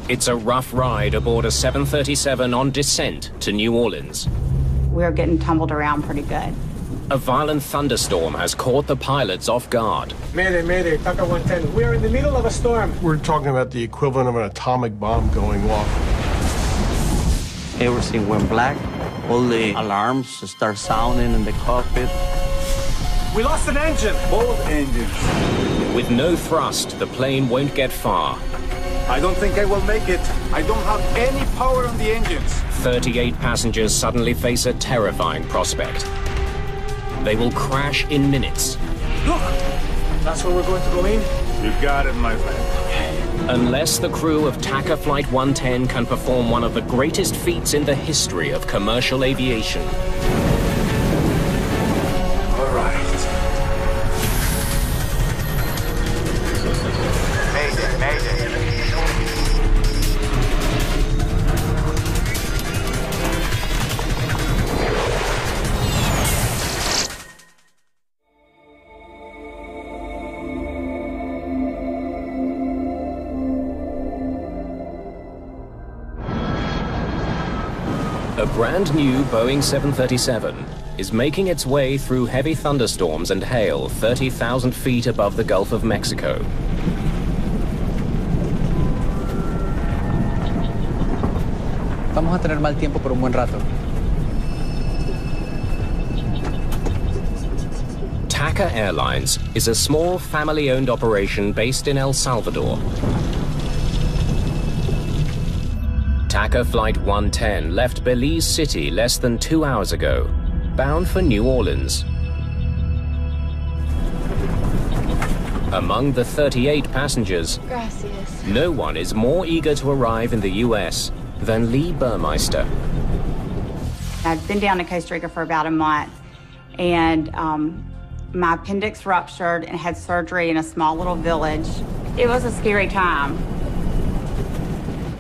It's a rough ride aboard a 737 on descent to New Orleans. We're getting tumbled around pretty good. A violent thunderstorm has caught the pilots off guard. Mayday, Mayday, TACA 110. We are in the middle of a storm. We're talking about the equivalent of an atomic bomb going off. Everything went black. All the alarms start sounding in the cockpit. We lost an engine. Both engines. With no thrust, the plane won't get far. I don't think I will make it. I don't have any power on the engines. 38 passengers suddenly face a terrifying prospect. They will crash in minutes. Look, that's where we're going to go in. You got it, my friend. Unless the crew of TACA Flight 110 can perform one of the greatest feats in the history of commercial aviation. All right. Mayday, Mayday. A brand new Boeing 737 is making its way through heavy thunderstorms and hail 30,000 feet above the Gulf of Mexico. Vamos a tener mal tiempo por un buen rato. TACA Airlines is a small family-owned operation based in El Salvador. TACA Flight 110 left Belize City less than 2 hours ago, bound for New Orleans. Among the 38 passengers, Gracias. no one is more eager to arrive in the U.S. than Lee Burmeister. I'd been down to Costa Rica for about a month, and my appendix ruptured and had surgery in a small little village. It was a scary time.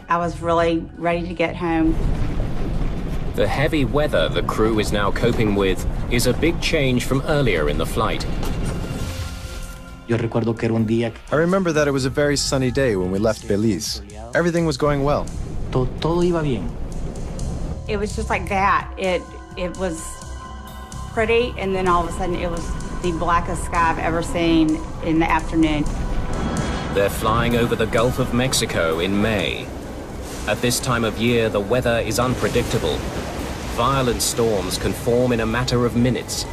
I was really ready to get home. The heavy weather the crew is now coping with is a big change from earlier in the flight. I remember that it was a very sunny day when we left Belize. Everything was going well. Todo iba bien. It was just like that. It was pretty, and then all of a sudden it was the blackest sky I've ever seen in the afternoon. They're flying over the Gulf of Mexico in May. At this time of year, the weather is unpredictable. Violent storms can form in a matter of minutes.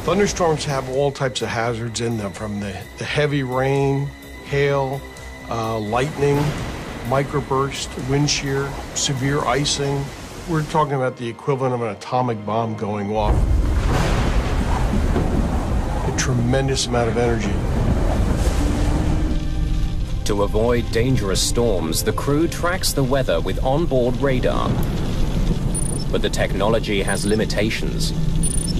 Thunderstorms have all types of hazards in them, from the heavy rain, hail, lightning, microburst, wind shear, severe icing. We're talking about the equivalent of an atomic bomb going off. A tremendous amount of energy. To avoid dangerous storms, the crew tracks the weather with onboard radar. But the technology has limitations.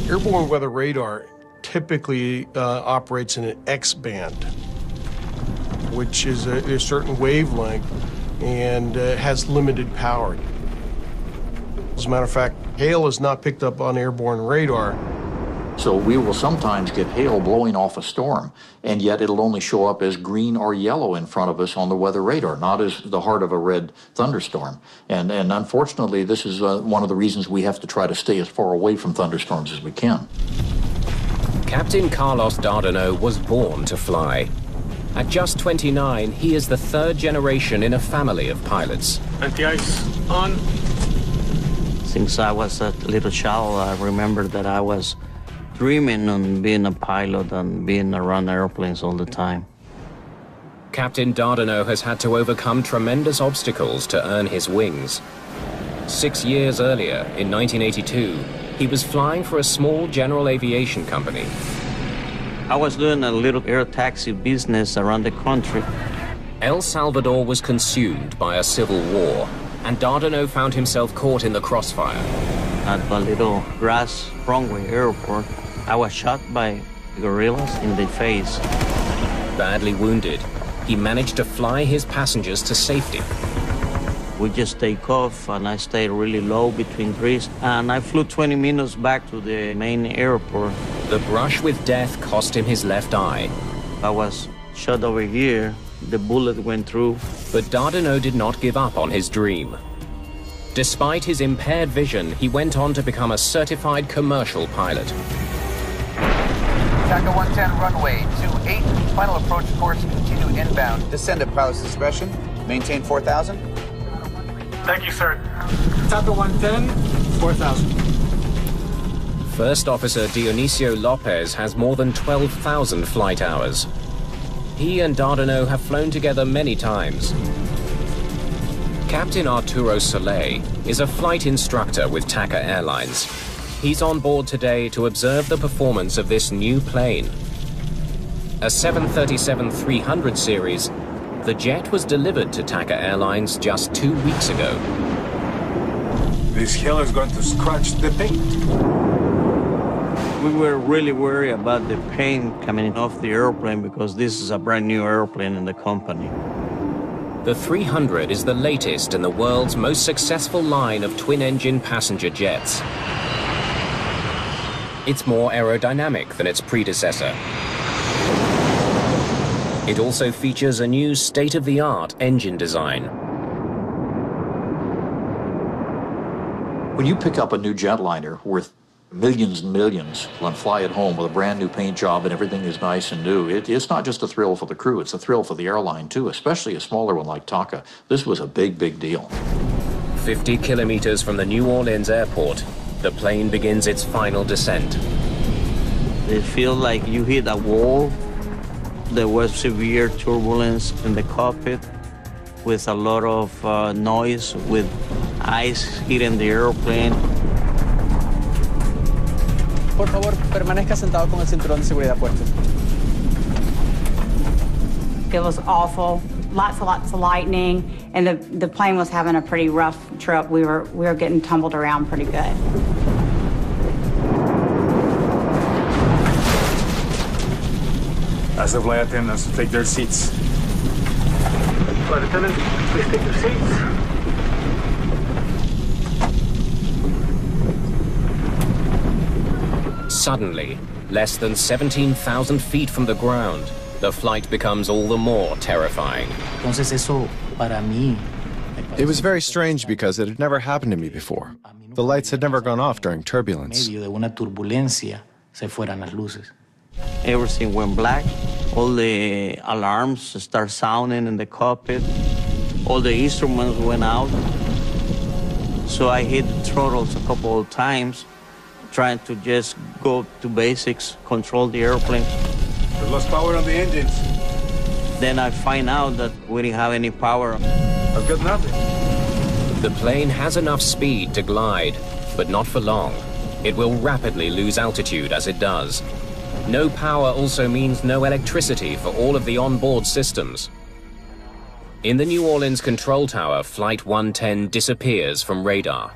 Airborne weather radar typically operates in an X-band, which is a certain wavelength and has limited power. As a matter of fact, hail is not picked up on airborne radar. So we will sometimes get hail blowing off a storm, and yet it'll only show up as green or yellow in front of us on the weather radar, not as the heart of a red thunderstorm. And unfortunately, this is one of the reasons we have to try to stay as far away from thunderstorms as we can. Captain Carlos Dardanau was born to fly. At just 29, he is the third generation in a family of pilots. Anti-ice on. Since I was a little child, I remember that I was dreaming on being a pilot and being around airplanes all the time. Captain Dardanau has had to overcome tremendous obstacles to earn his wings. 6 years earlier, in 1982, he was flying for a small general aviation company. I was doing a little air taxi business around the country. El Salvador was consumed by a civil war, and Dardanau found himself caught in the crossfire. At a little grass runway airport, I was shot by guerrillas in the face. Badly wounded, he managed to fly his passengers to safety. We just take off, and I stayed really low between trees, and I flew 20 minutes back to the main airport. The brush with death cost him his left eye. I was shot over here, the bullet went through. But Dardanot did not give up on his dream. Despite his impaired vision, he went on to become a certified commercial pilot. TACA 110 runway 28, final approach course, continue inbound. Descend at pilot's discretion, maintain 4,000. Thank you, sir. TACA 110, 4,000. First Officer Dionisio Lopez has more than 12,000 flight hours. He and Dardanot have flown together many times. Captain Arturo Soleil is a flight instructor with TACA Airlines. He's on board today to observe the performance of this new plane. A 737-300 series, the jet was delivered to TACA Airlines just 2 weeks ago. This hill is going to scratch the paint. We were really worried about the paint coming off the airplane because this is a brand new airplane in the company. The 300 is the latest in the world's most successful line of twin-engine passenger jets. It's more aerodynamic than its predecessor. It also features a new state-of-the-art engine design. When you pick up a new jetliner worth millions and millions and fly it home with a brand new paint job and everything is nice and new, it's not just a thrill for the crew, it's a thrill for the airline too, especially a smaller one like TACA. This was a big, big deal. 50 kilometers from the New Orleans airport, the plane begins its final descent. It feels like you hit a wall. There was severe turbulence in the cockpit with a lot of noise, with ice hitting the airplane. Por favor, permanezca sentado con el cinturón de seguridad puesto. It was awful. Lots of lightning, and the plane was having a pretty rough trip. We were getting tumbled around pretty good. As the flight attendants take their seats. Flight attendants, please take your seats. Suddenly, less than 17,000 feet from the ground, the flight becomes all the more terrifying. It was very strange because it had never happened to me before. The lights had never gone off during turbulence. Everything went black. All the alarms start sounding in the cockpit. All the instruments went out. So I hit the throttles a couple of times, trying to just go to basics, control the airplane. We lost power on the engines. Then I find out that we didn't have any power. I've got nothing. The plane has enough speed to glide, but not for long. It will rapidly lose altitude as it does. No power also means no electricity for all of the onboard systems. In the New Orleans control tower, Flight 110 disappears from radar.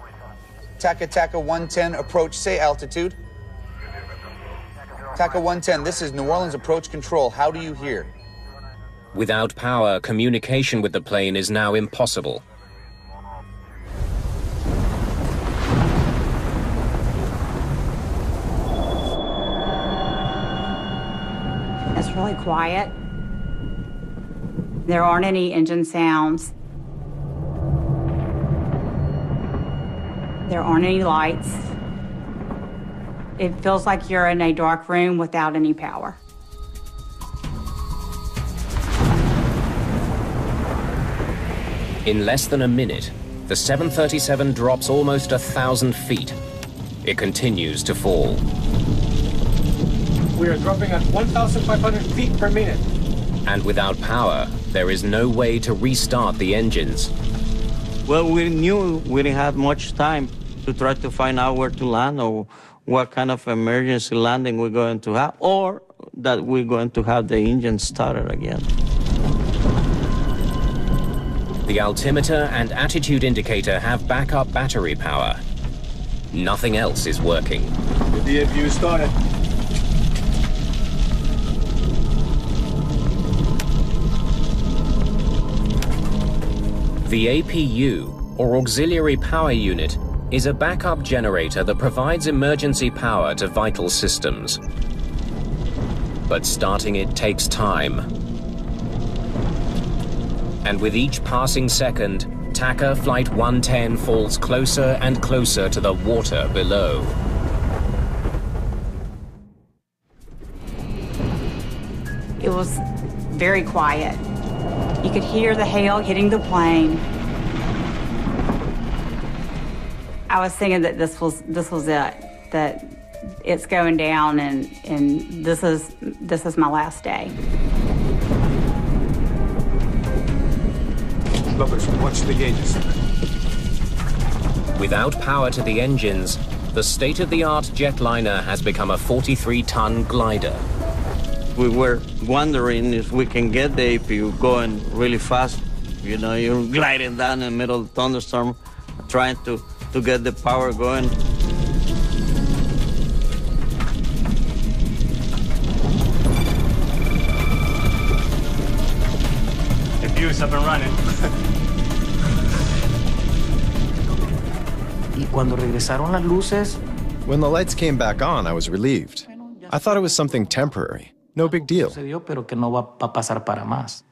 TACA 110, approach, say altitude. TACA 110, this is New Orleans approach control. How do you hear? Without power, communication with the plane is now impossible. It's really quiet. There aren't any engine sounds. There aren't any lights. It feels like you're in a dark room without any power. In less than a minute, the 737 drops almost 1,000 feet. It continues to fall. We are dropping at 1,500 feet per minute. And without power, there is no way to restart the engines. Well, we knew we didn't have much time to try to find out where to land or what kind of emergency landing we're going to have, or that we're going to have the engine started again. The altimeter and attitude indicator have backup battery power. Nothing else is working. The DFU started. The APU, or Auxiliary Power Unit, is a backup generator that provides emergency power to vital systems. But starting it takes time. And with each passing second, TACA Flight 110 falls closer and closer to the water below. It was very quiet. You could hear the hail hitting the plane. I was thinking that this was it, that it's going down, and this is my last day. Lovers, watch the gauges. Without power to the engines, the state-of-the-art jetliner has become a 43-ton glider. We were wondering if we can get the APU going really fast. You know, you're gliding down in the middle of the thunderstorm, trying to get the power going. The view's up and running. Y cuando regresaron las luces, When the lights came back on, I was relieved. I thought it was something temporary. No big deal. pero que no va a pasar para más.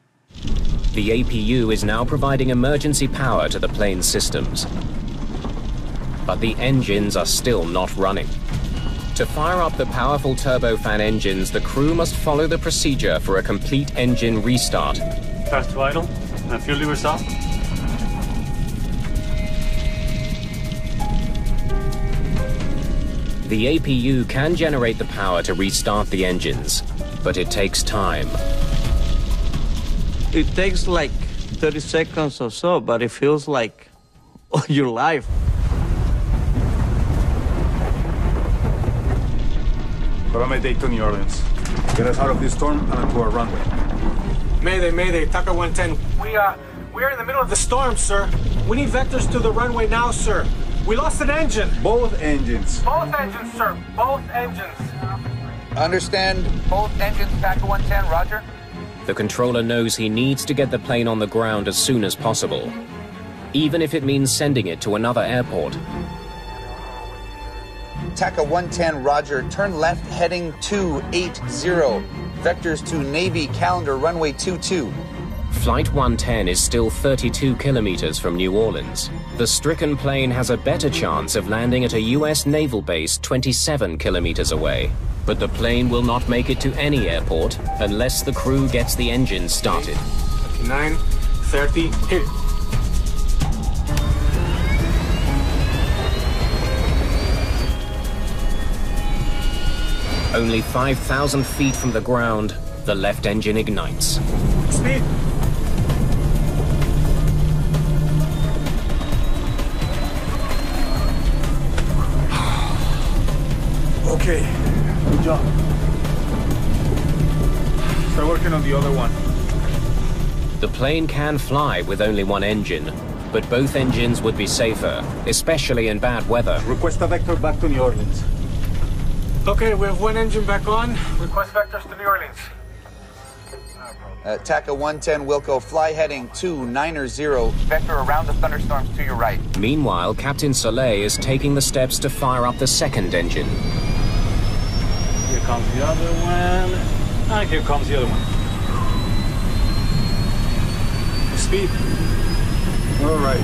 The APU is now providing emergency power to the plane's systems. But the engines are still not running. To fire up the powerful turbofan engines, the crew must follow the procedure for a complete engine restart. Starts to idle, and fuel levers off. The APU can generate the power to restart the engines, but it takes time. It takes like 30 seconds or so, but it feels like your life. Call Mayday to New Orleans. Get us out of this storm and onto our runway. Mayday, Mayday, TACA 110. We are in the middle of the storm, sir. We need vectors to the runway now, sir. We lost an engine. Both engines. Both engines, sir. Both engines. Understand both engines, TACA 110, roger. The controller knows he needs to get the plane on the ground as soon as possible, even if it means sending it to another airport. TACA 110, roger. Turn left heading 280. Vectors to Navy calendar runway 22. Flight 110 is still 32 kilometers from New Orleans. The stricken plane has a better chance of landing at a U.S. naval base 27 kilometers away. But the plane will not make it to any airport unless the crew gets the engines started. 29, 30, hit. Only 5,000 feet from the ground, the left engine ignites. Speed. Okay, good job. Start working on the other one. The plane can fly with only one engine, but both engines would be safer, especially in bad weather. Request a vector back to New Orleans. Okay, we have one engine back on. Request vectors to New Orleans. TACA 110, Wilco, fly heading 290. Vector around the thunderstorms to your right. Meanwhile, Captain Soleil is taking the steps to fire up the second engine. Here comes the other one. And here comes the other one. Speed. All right.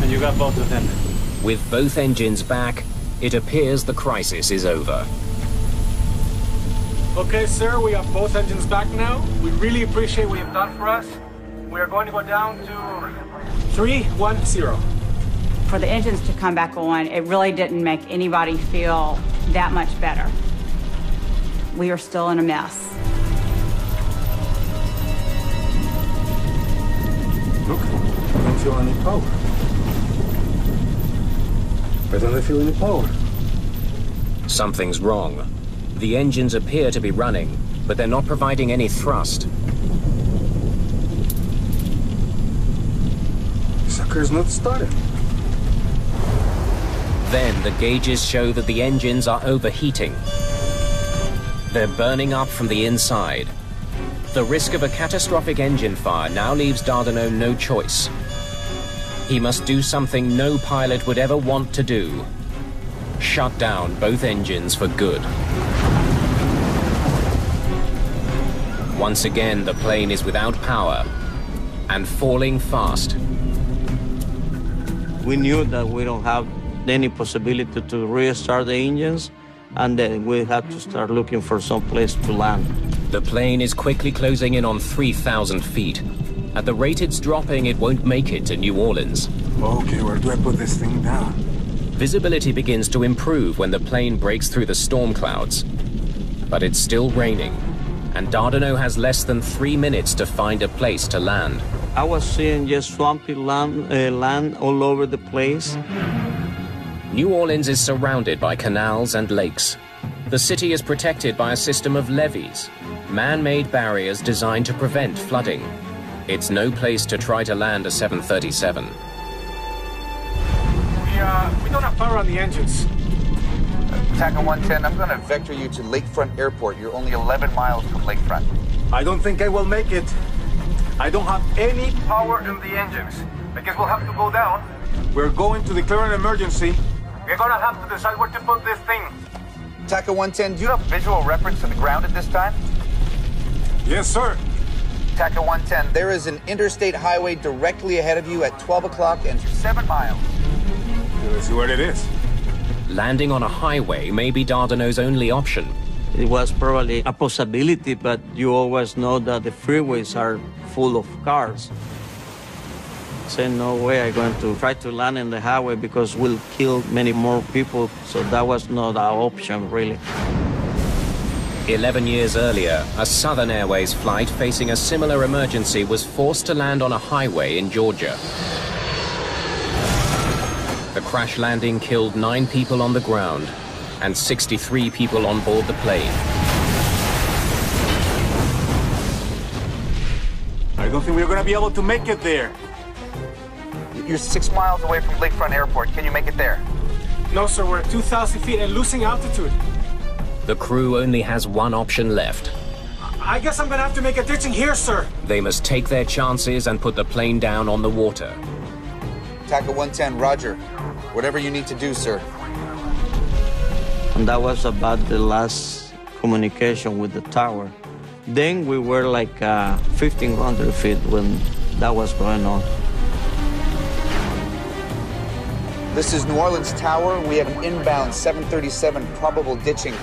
And you got both of them. With both engines back, it appears the crisis is over. Okay, sir, we have both engines back now. We really appreciate what you've done for us. We are going to go down to 310. For the engines to come back on, it really didn't make anybody feel that much better. We are still in a mess. Look, I don't feel any power. I don't feel any power. Something's wrong. The engines appear to be running, but they're not providing any thrust. Sucker's not started. Then the gauges show that the engines are overheating. They're burning up from the inside. The risk of a catastrophic engine fire now leaves Dardanot no choice. He must do something no pilot would ever want to do. Shut down both engines for good. Once again, the plane is without power, and falling fast. We knew that we don't have any possibility to restart the engines, and then we had to start looking for some place to land. The plane is quickly closing in on 3,000 feet. At the rate it's dropping, it won't make it to New Orleans. Okay, where do I put this thing down? Visibility begins to improve when the plane breaks through the storm clouds. But it's still raining, and Dardanelle has less than 3 minutes to find a place to land. I was seeing just swampy land all over the place. New Orleans is surrounded by canals and lakes. The city is protected by a system of levees, man-made barriers designed to prevent flooding. It's no place to try to land a 737. We don't have power on the engines. TACA 110, I'm going to vector you to Lakefront Airport. You're only 11 miles from Lakefront. I don't think I will make it. I don't have any power in the engines. I guess we'll have to go down. We're going to declare an emergency. We're going to have to decide where to put this thing. TACA 110, do you have visual reference to the ground at this time? Yes, sir. TACA 110, there is an interstate highway directly ahead of you at 12 o'clock and 7 miles. Let's see where it is. Landing on a highway may be Dardanelle's only option. It was probably a possibility, but you always know that the freeways are full of cars. I said, no way I'm going to try to land in the highway because we'll kill many more people. So that was not our option, really. 11 years earlier, a Southern Airways flight facing a similar emergency was forced to land on a highway in Georgia. The crash landing killed 9 people on the ground and 63 people on board the plane. I don't think we're going to be able to make it there. You're 6 miles away from Lakefront Airport. Can you make it there? No, sir. We're at 2,000 feet and losing altitude. The crew only has one option left. I guess I'm going to have to make a ditching here, sir. They must take their chances and put the plane down on the water. TACA 110, roger. Whatever you need to do, sir. And that was about the last communication with the tower. Then we were like 1,500 feet when that was going on. This is New Orleans Tower. We have an inbound 737 probable ditching.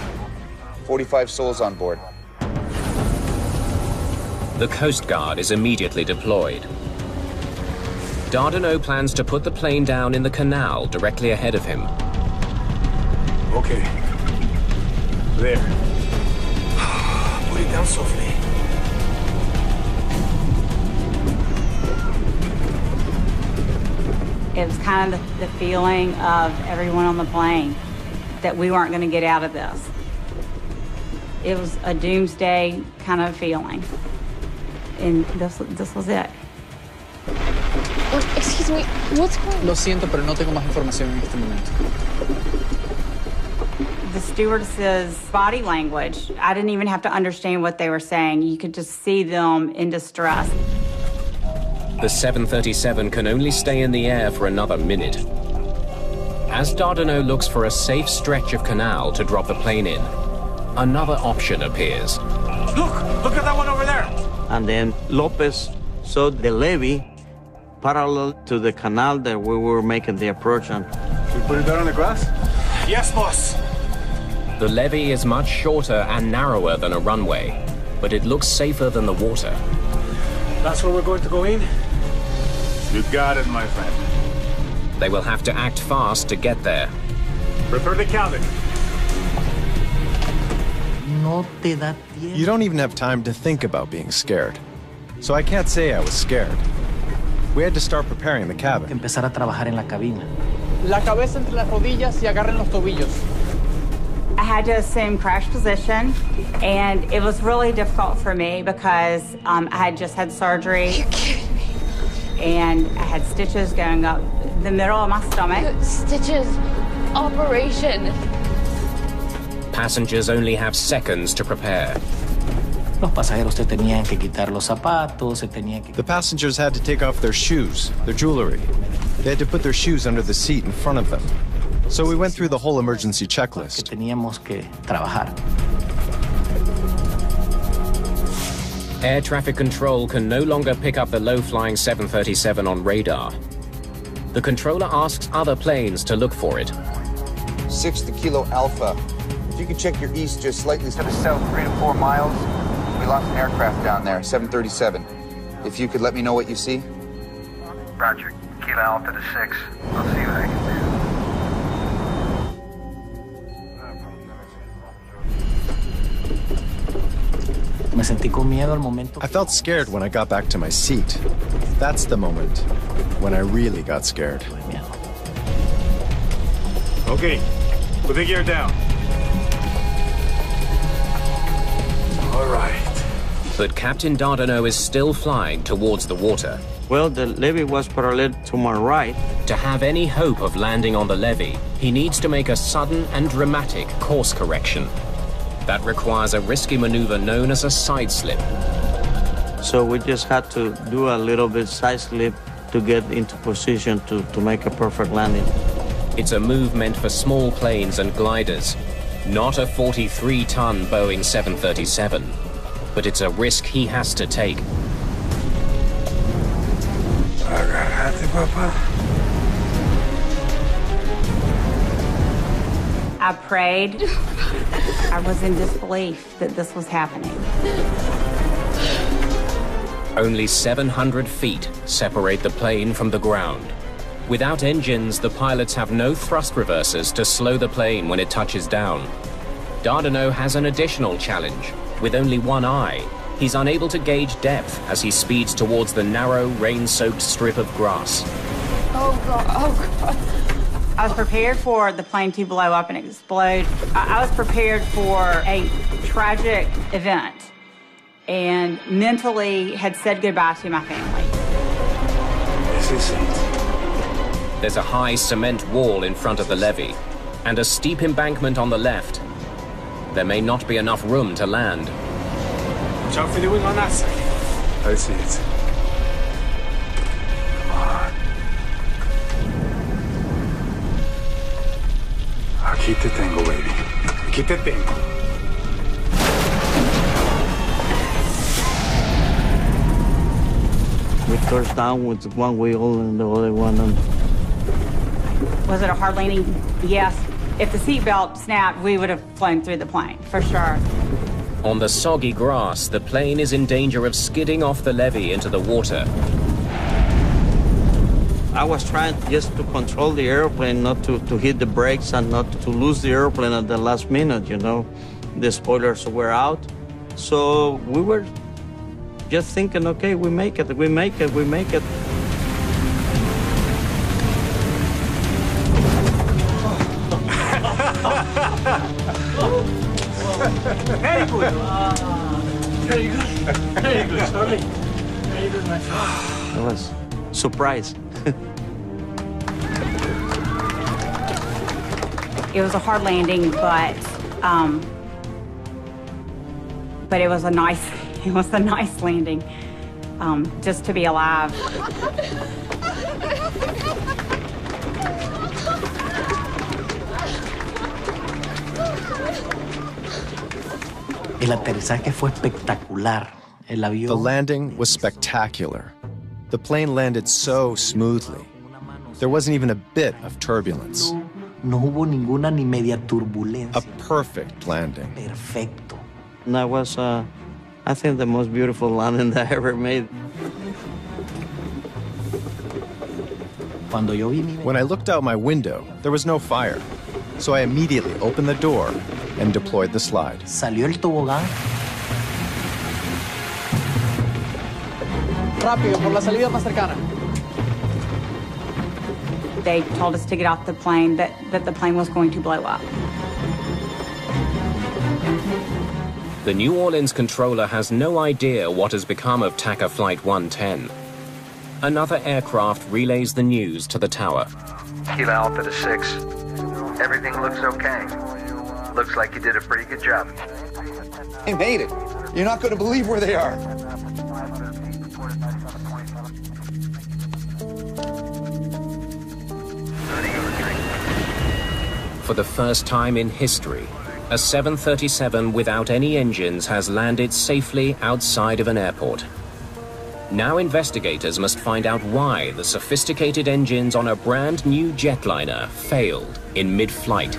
45 souls on board. The Coast Guard is immediately deployed. Dardanelle plans to put the plane down in the canal directly ahead of him. Okay. There. Put it down softly. It was kind of the feeling of everyone on the plane that we weren't going to get out of this. It was a doomsday kind of feeling. And this was it. Oh, excuse me, what's going on? Lo siento, pero no tengo más información en este momento. The stewardess's body language, I didn't even have to understand what they were saying. You could just see them in distress. The 737 can only stay in the air for another minute. As Dardanelle looks for a safe stretch of canal to drop the plane in, another option appears. Look at that one over there. And then Lopez saw the levee parallel to the canal that we were making the approach on. We put it down on the grass? Yes, boss. The levee is much shorter and narrower than a runway, but it looks safer than the water. That's where we're going to go in? You got it, my friend. They will have to act fast to get there. Prepare the cabin. You don't even have time to think about being scared. So I can't say I was scared. We had to start preparing the cabin. Empezar a trabajar en la cabina. La cabeza entre las rodillas y agarren los tobillos. I had to assume crash position, and it was really difficult for me because I had just had surgery. You're kidding me. And I had stitches going up the middle of my stomach. Stitches. Operation. Passengers only have seconds to prepare. Los pasajeros se tenían que quitar los zapatos, se tenían que... The passengers had to take off their shoes, their jewelry. They had to put their shoes under the seat in front of them. So we went through the whole emergency checklist. Teníamos que trabajar. Air traffic control can no longer pick up the low-flying 737 on radar. The controller asks other planes to look for it. 6 to Kilo Alpha. If you could check your east just slightly to the south 3 to 4 miles, we lost an aircraft down there, 737. If you could let me know what you see. Roger. Kilo Alpha to 6. I'll see what I can do. I felt scared when I got back to my seat. That's the moment when I really got scared. Okay, put the gear down. All right. But Captain Dardanelle is still flying towards the water. Well, the levee was parallel to my right. To have any hope of landing on the levee, he needs to make a sudden and dramatic course correction. That requires a risky maneuver known as a side slip. So we just had to do a little bit side slip to get into position to make a perfect landing. It's a move meant for small planes and gliders, not a 43-ton Boeing 737. But it's a risk he has to take. Agarrate, papá. I prayed. I was in disbelief that this was happening. Only 700 feet separate the plane from the ground. Without engines, the pilots have no thrust reversers to slow the plane when it touches down. Dardanelle has an additional challenge. With only one eye, he's unable to gauge depth as he speeds towards the narrow, rain-soaked strip of grass. Oh, God. Oh, God. I was prepared for the plane to blow up and explode. I was prepared for a tragic event and mentally had said goodbye to my family. This is it. There's a high cement wall in front of the levee and a steep embankment on the left. There may not be enough room to land. Watch out for the wing on that side. I see it. Come on. Aquí te tengo, baby. Aquí te tengo. We touched down with one wheel and the other one. Was it a hard landing? Yes. If the seatbelt snapped, we would have flown through the plane, for sure. On the soggy grass, the plane is in danger of skidding off the levee into the water. I was trying just to control the airplane, not to hit the brakes and not to lose the airplane at the last minute, you know. The spoilers were out. So we were just thinking, okay, we make it, we make it, we make it. Very good. Very good. Very good, sorry. Very good, my friend. I was surprised. It was a hard landing, but it was a nice landing. Just to be alive. El aterrizaje fue espectacular. El avión... The landing was spectacular. The plane landed so smoothly. There wasn't even a bit of turbulence. No hubo ninguna ni media turbulencia. A perfect landing. Perfecto. And that was, I think, the most beautiful landing that I ever made. Cuando yo vi mi... When I looked out my window, there was no fire. So I immediately opened the door and deployed the slide. Salió el tobogán. Rápido, por la salida más cercana. They told us to get off the plane, that the plane was going to blow up. The New Orleans controller has no idea what has become of TACA Flight 110. Another aircraft relays the news to the tower. Kilo Alpha to 6. Everything looks okay. Looks like you did a pretty good job. They made it. You're not going to believe where they are. For the first time in history, A 737 without any engines has landed safely outside of an airport. Now investigators must find out why the sophisticated engines on a brand new jetliner failed in mid-flight.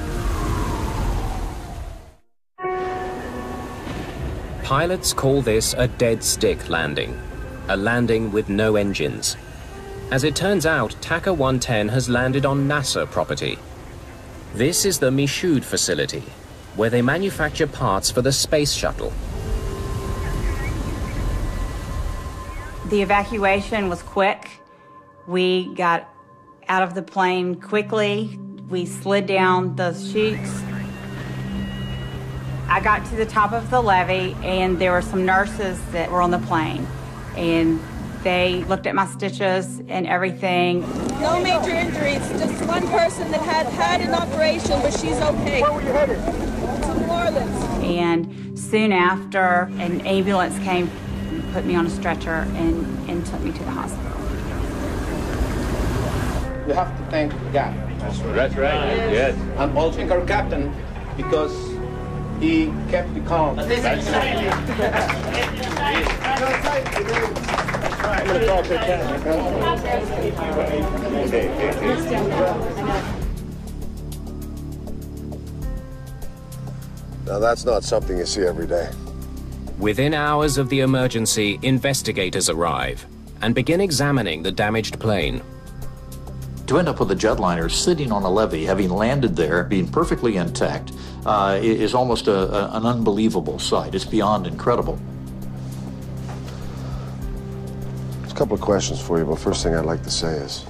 Pilots call this a dead stick landing, a landing with no engines. As it turns out, TACA 110 has landed on NASA property. This is the Michoud facility, where they manufacture parts for the space shuttle. The evacuation was quick. We got out of the plane quickly. We slid down the chutes. I got to the top of the levee, and there were some nurses that were on the plane. And they looked at my stitches and everything. No major injuries, just one person that had an operation, but she's okay. Where were you headed? To New Orleans. And soon after, an ambulance came, put me on a stretcher, and took me to the hospital. You have to thank God. That's right. Yes. And also thank our captain, because he kept the calm. That's right. I'm going to talk to the captain. Now that's not something you see every day. Within hours of the emergency, investigators arrive and begin examining the damaged plane. To end up with a jetliner sitting on a levee, having landed there, being perfectly intact, is almost an unbelievable sight. It's beyond incredible. There's a couple of questions for you, but first thing I'd like to say is,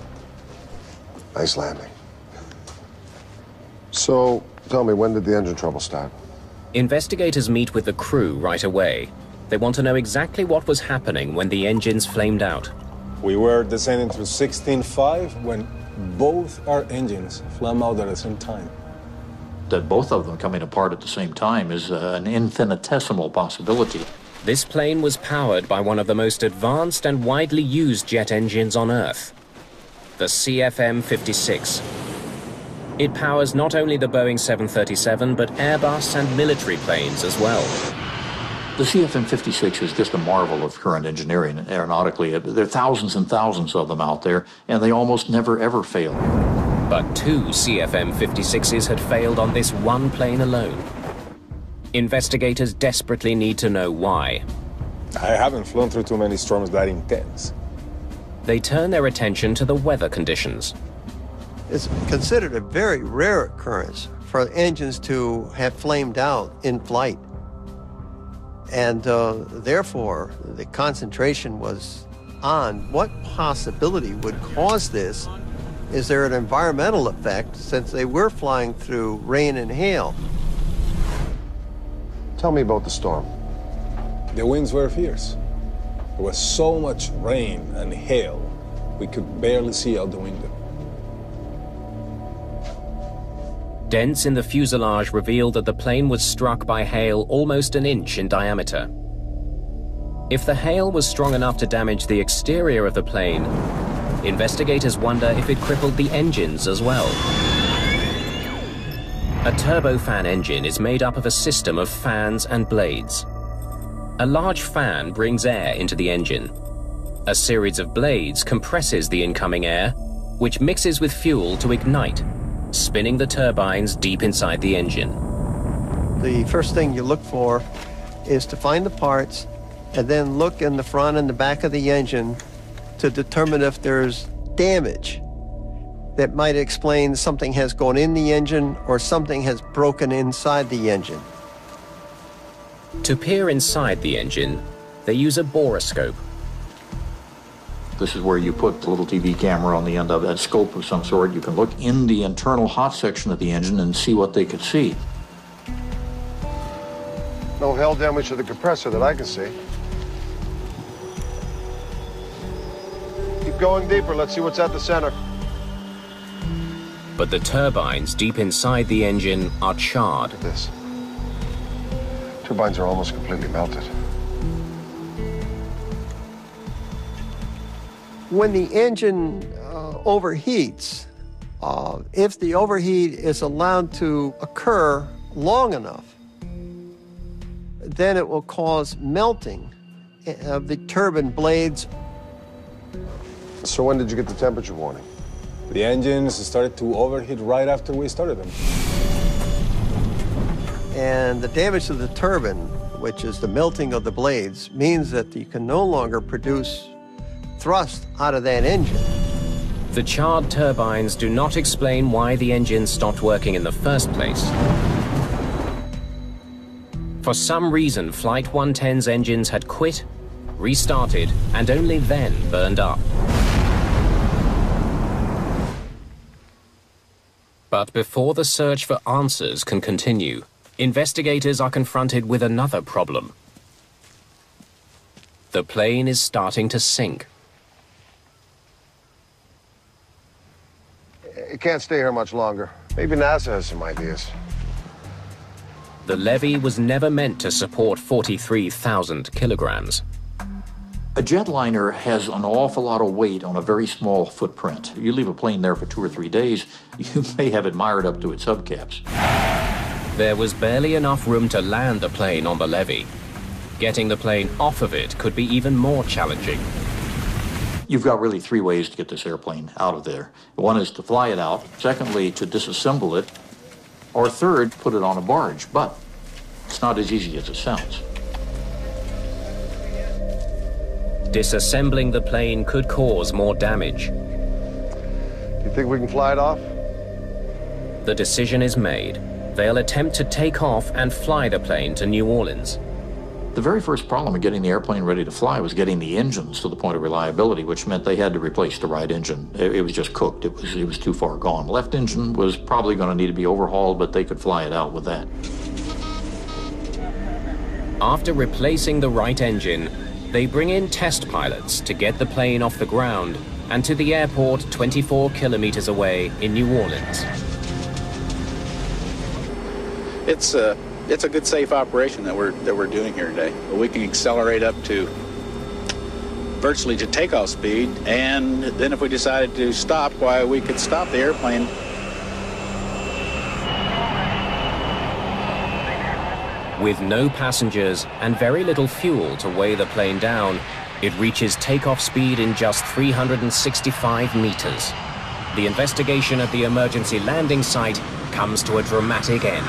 nice landing. So, tell me, when did the engine trouble start? Investigators meet with the crew right away. They want to know exactly what was happening when the engines flamed out. We were descending through 16.5 when both our engines flamed out at the same time. That both of them coming apart at the same time is an infinitesimal possibility. This plane was powered by one of the most advanced and widely used jet engines on Earth, the CFM56. It powers not only the Boeing 737, but Airbus and military planes as well. The CFM56 is just a marvel of current engineering aeronautically. There are thousands and thousands of them out there, and they almost never ever fail. But 2 CFM56s had failed on this one plane alone. Investigators desperately need to know why. I haven't flown through too many storms that intense. They turn their attention to the weather conditions. It's considered a very rare occurrence for engines to have flamed out in flight. And therefore, the concentration was on what possibility would cause this. Is there an environmental effect, since they were flying through rain and hail? Tell me about the storm. The winds were fierce. There was so much rain and hail, we could barely see out the window. Dents in the fuselage revealed that the plane was struck by hail almost an inch in diameter. If the hail was strong enough to damage the exterior of the plane, investigators wonder if it crippled the engines as well. A turbofan engine is made up of a system of fans and blades. A large fan brings air into the engine. A series of blades compresses the incoming air, which mixes with fuel to ignite, spinning the turbines deep inside the engine. The first thing you look for is to find the parts and then look in the front and the back of the engine to determine if there's damage that might explain something has gone in the engine or something has broken inside the engine. To peer inside the engine, they use a borescope. This is where you put the little TV camera on the end of that scope of some sort. You can look in the internal hot section of the engine and see what they could see. No hail damage to the compressor that I can see. Keep going deeper. Let's see what's at the center. But the turbines deep inside the engine are charred. This. Turbines are almost completely melted. When the engine overheats, if the overheat is allowed to occur long enough, then it will cause melting of the turbine blades. So when did you get the temperature warning? The engines started to overheat right after we started them. And the damage to the turbine, which is the melting of the blades, means that you can no longer produce thrust out of that engine. The charred turbines do not explain why the engine stopped working in the first place. For some reason, Flight 110's engines had quit, restarted, and only then burned up. But before the search for answers can continue, investigators are confronted with another problem. The plane is starting to sink. It can't stay here much longer. Maybe NASA has some ideas. The levee was never meant to support 43,000 kilograms. A jetliner has an awful lot of weight on a very small footprint. You leave a plane there for 2 or 3 days, you may have it mired up to its hubcaps. There was barely enough room to land the plane on the levee. Getting the plane off of it could be even more challenging. You've got really 3 ways to get this airplane out of there. One is to fly it out, secondly, to disassemble it, or third, put it on a barge. But it's not as easy as it sounds. Disassembling the plane could cause more damage. You think we can fly it off? The decision is made. They'll attempt to take off and fly the plane to New Orleans. The very first problem of getting the airplane ready to fly was getting the engines to the point of reliability, which meant they had to replace the right engine. It was just cooked. It was too far gone. Left engine was probably going to need to be overhauled, but they could fly it out with that. After replacing the right engine, they bring in test pilots to get the plane off the ground and to the airport 24 kilometers away in New Orleans. It's a good, safe operation that we're doing here today. We can accelerate up to virtually to takeoff speed, and then if we decided to stop, why, we could stop the airplane. With no passengers and very little fuel to weigh the plane down, it reaches takeoff speed in just 365 meters. The investigation at the emergency landing site comes to a dramatic end.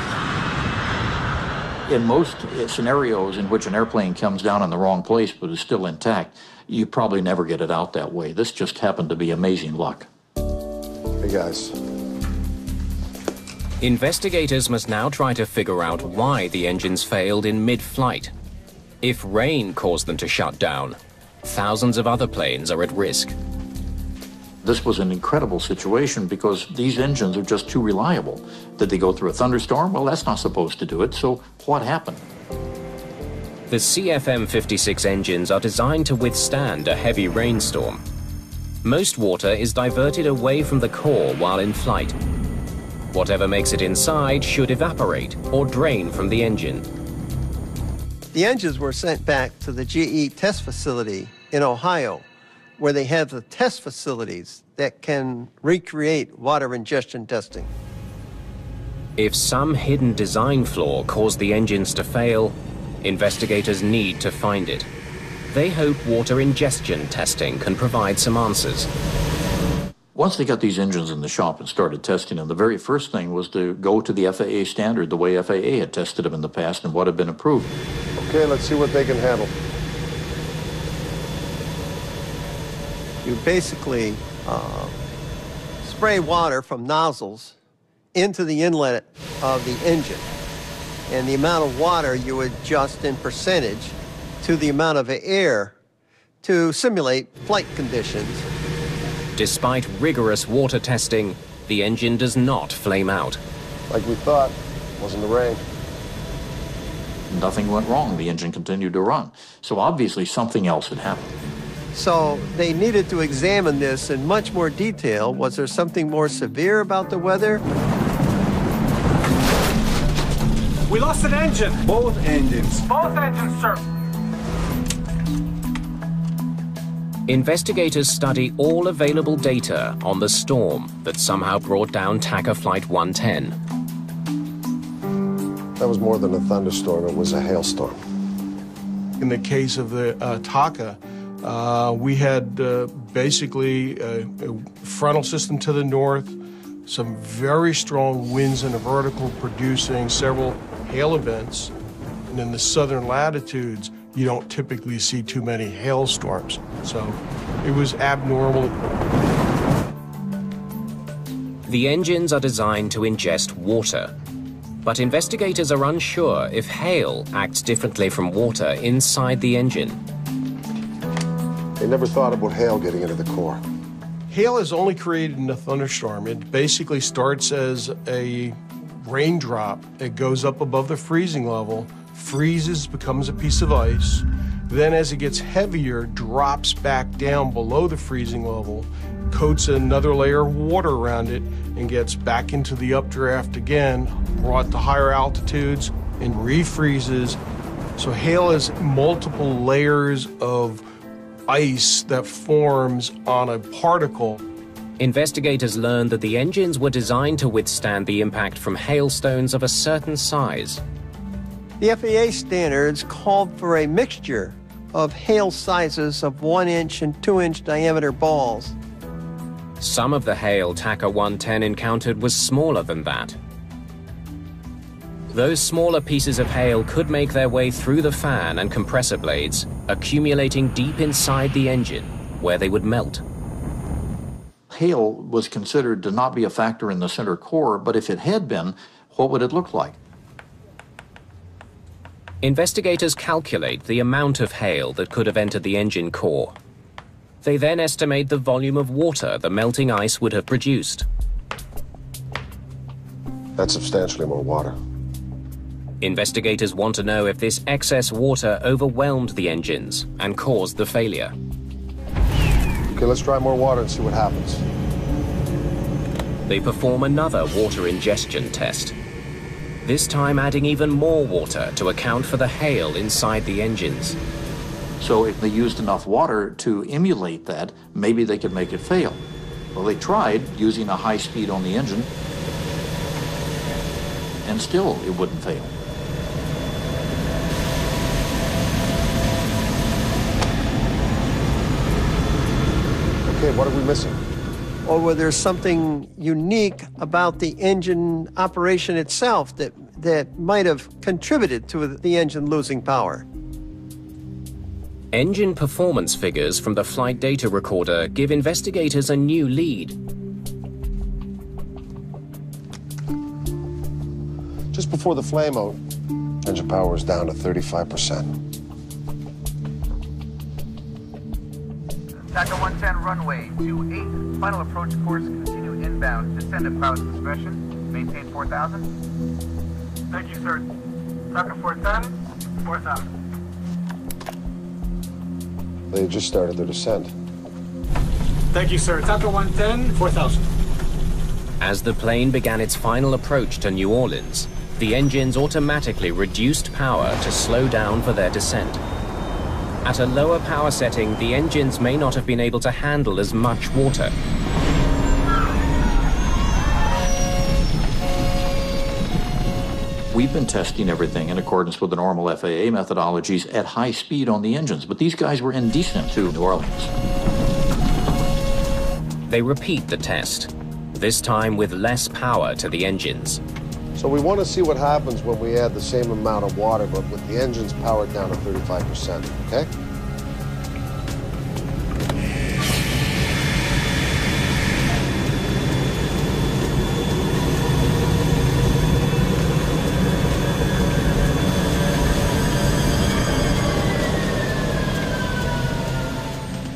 In most scenarios in which an airplane comes down in the wrong place but is still intact, you probably never get it out that way. This just happened to be amazing luck. Hey, guys. Investigators must now try to figure out why the engines failed in mid-flight. If rain caused them to shut down, thousands of other planes are at risk. This was an incredible situation because these engines are just too reliable. Did they go through a thunderstorm? Well, that's not supposed to do it, so what happened? The CFM56 engines are designed to withstand a heavy rainstorm. Most water is diverted away from the core while in flight. Whatever makes it inside should evaporate or drain from the engine. The engines were sent back to the GE test facility in Ohio, where they have the test facilities that can recreate water ingestion testing. If some hidden design flaw caused the engines to fail, investigators need to find it. They hope water ingestion testing can provide some answers. Once they got these engines in the shop and started testing them, the very first thing was to go to the FAA standard, the way FAA had tested them in the past and what had been approved. Okay, let's see what they can handle. You basically spray water from nozzles into the inlet of the engine. And the amount of water you adjust in percentage to the amount of air to simulate flight conditions. Despite rigorous water testing, the engine does not flame out. Like we thought, wasn't the rain. Nothing went wrong. The engine continued to run. So obviously something else had happened. So they needed to examine this in much more detail. Was there something more severe about the weather? We lost an engine. Both engines. Both engines, sir. Investigators study all available data on the storm that somehow brought down TACA Flight 110. was more than a thunderstorm, it was a hailstorm. In the case of the TACA, we had basically a frontal system to the north, some very strong winds in the vertical producing several hail events. And in the southern latitudes, you don't typically see too many hailstorms. So it was abnormal. The engines are designed to ingest water, but investigators are unsure if hail acts differently from water inside the engine. They never thought about hail getting into the core. Hail is only created in a thunderstorm. It basically starts as a raindrop. It goes up above the freezing level, freezes, becomes a piece of ice. Then as it gets heavier, drops back down below the freezing level, coats another layer of water around it, and gets back into the updraft again, brought to higher altitudes, and refreezes. So hail is multiple layers of ice that forms on a particle. Investigators learned that the engines were designed to withstand the impact from hailstones of a certain size. The FAA standards called for a mixture of hail sizes of 1-inch and 2-inch diameter balls. Some of the hail TACA 110 encountered was smaller than that. Those smaller pieces of hail could make their way through the fan and compressor blades, accumulating deep inside the engine, where they would melt. Hail was considered to not be a factor in the center core, but if it had been, what would it look like? Investigators calculate the amount of hail that could have entered the engine core. They then estimate the volume of water the melting ice would have produced. That's substantially more water. Investigators want to know if this excess water overwhelmed the engines and caused the failure. Okay, let's try more water and see what happens. They perform another water ingestion test, this time adding even more water to account for the hail inside the engines. So if they used enough water to emulate that, maybe they could make it fail. Well, they tried using a high speed on the engine, and still it wouldn't fail. Okay, what are we missing? Or whether there's something unique about the engine operation itself that might have contributed to the engine losing power. Engine performance figures from the flight data recorder give investigators a new lead. Just before the flame-out, engine power was down to 35%. TACA 110 runway 28. Final approach course, continue inbound. Descend at pilot discretion. Maintain 4,000. Thank you, sir. TACA 410, 4,000. They just started their descent. Thank you, sir. TACA 110, 4,000. As the plane began its final approach to New Orleans, the engines automatically reduced power to slow down for their descent. At a lower power setting, the engines may not have been able to handle as much water. We've been testing everything in accordance with the normal FAA methodologies at high speed on the engines, but these guys were indecent to New Orleans. They repeat the test, this time with less power to the engines. So we want to see what happens when we add the same amount of water, but with the engines powered down to 35%, okay?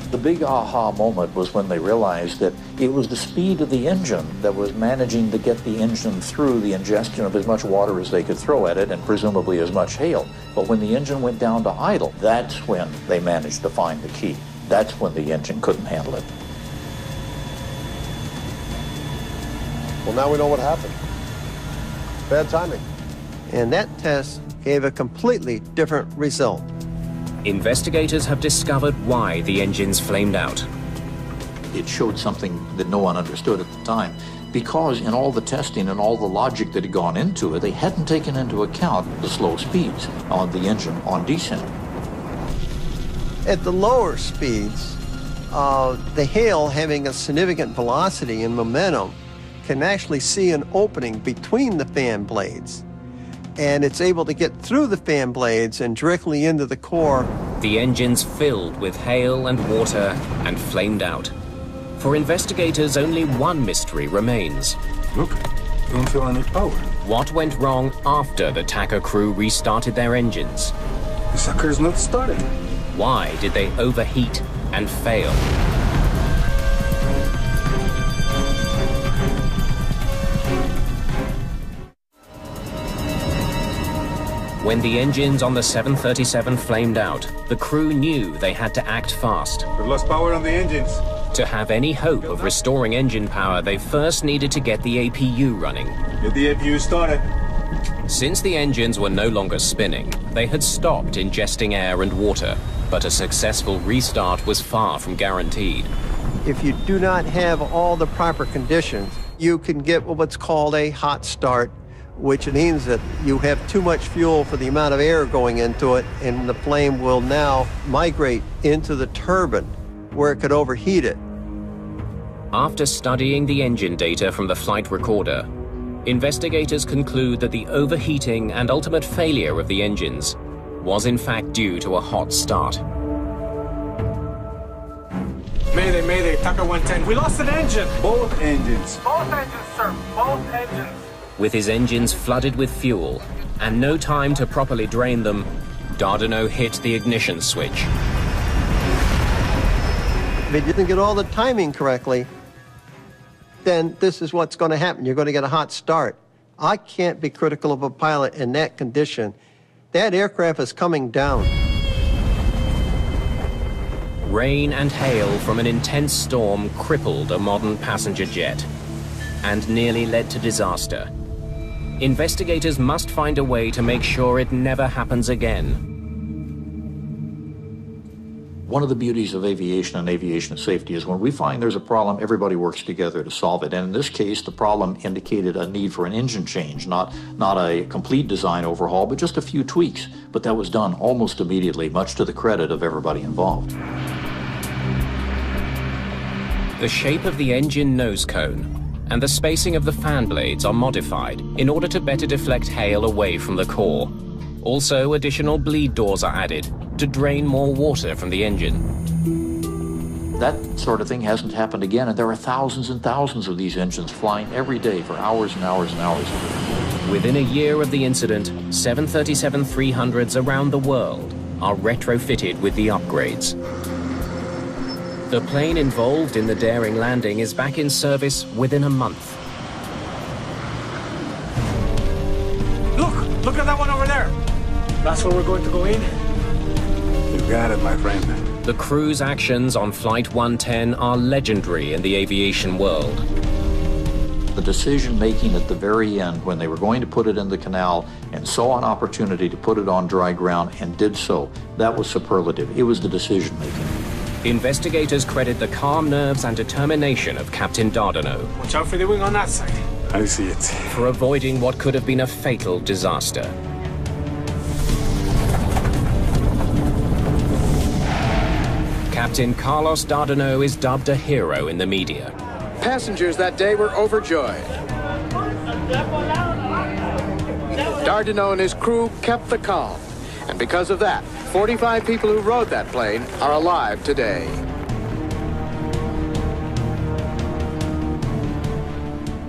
The big aha moment was when they realized that it was the speed of the engine that was managing to get the engine through the ingestion of as much water as they could throw at it, and presumably as much hail. But when the engine went down to idle, that's when they managed to find the key. That's when the engine couldn't handle it. Well, now we know what happened. Bad timing. And that test gave a completely different result. Investigators have discovered why the engines flamed out. It showed something that no one understood at the time, because in all the testing and all the logic that had gone into it, they hadn't taken into account the slow speeds on the engine on descent. At the lower speeds, the hail, having a significant velocity and momentum, can actually see an opening between the fan blades. And it's able to get through the fan blades and directly into the core. The engine's filled with hail and water and flamed out. For investigators, only one mystery remains. Look, don't feel any power. What went wrong after the TACA crew restarted their engines? The sucker's not starting. Why did they overheat and fail? When the engines on the 737 flamed out, the crew knew they had to act fast. We've lost power on the engines. To have any hope of restoring engine power, they first needed to get the APU running. Get the APU started. Since the engines were no longer spinning, they had stopped ingesting air and water, but a successful restart was far from guaranteed. If you do not have all the proper conditions, you can get what's called a hot start, which means that you have too much fuel for the amount of air going into it, and the flame will now migrate into the turbine, where it could overheat it. After studying the engine data from the flight recorder, investigators conclude that the overheating and ultimate failure of the engines was in fact due to a hot start. Mayday, Mayday, TACA 110. We lost an engine. Both engines. Both engines, sir. Both engines. With his engines flooded with fuel and no time to properly drain them, Dardanot hit the ignition switch. If it didn't get all the timing correctly, then this is what's going to happen. You're going to get a hot start. I can't be critical of a pilot in that condition. That aircraft is coming down. Rain and hail from an intense storm crippled a modern passenger jet and nearly led to disaster. Investigators must find a way to make sure it never happens again. One of the beauties of aviation and aviation safety is when we find there's a problem, everybody works together to solve it. And in this case, the problem indicated a need for an engine change, not a complete design overhaul, but just a few tweaks. But that was done almost immediately, much to the credit of everybody involved. The shape of the engine nose cone and the spacing of the fan blades are modified in order to better deflect hail away from the core. Also, additional bleed doors are added to drain more water from the engine. That sort of thing hasn't happened again, and there are thousands and thousands of these engines flying every day for hours and hours and hours. Within a year of the incident, 737-300s around the world are retrofitted with the upgrades. The plane involved in the daring landing is back in service within a month. Look at that one over there. That's where we're going to go in. You got it, my friend. The crew's actions on Flight 110 are legendary in the aviation world. The decision-making at the very end, when they were going to put it in the canal and saw an opportunity to put it on dry ground and did so, that was superlative. It was the decision-making. Investigators credit the calm nerves and determination of Captain Dardanot. Watch out for the wing on that side. I see it. For avoiding what could have been a fatal disaster. Captain Carlos Dardanot is dubbed a hero in the media. Passengers that day were overjoyed. Dardanot and his crew kept the calm, and because of that, 45 people who rode that plane are alive today.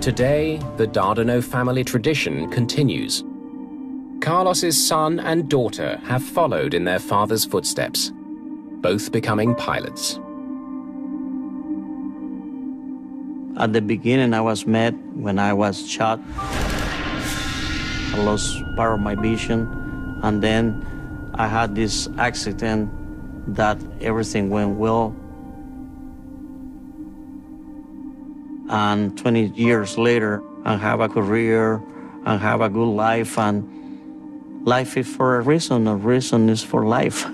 Today, the Dardanot family tradition continues. Carlos's son and daughter have followed in their father's footsteps, both becoming pilots. At the beginning, I was mad when I was shot. I lost part of my vision, and then I had this accident that everything went well. And 20 years later, I have a career, I have a good life, and life is for a reason is for life.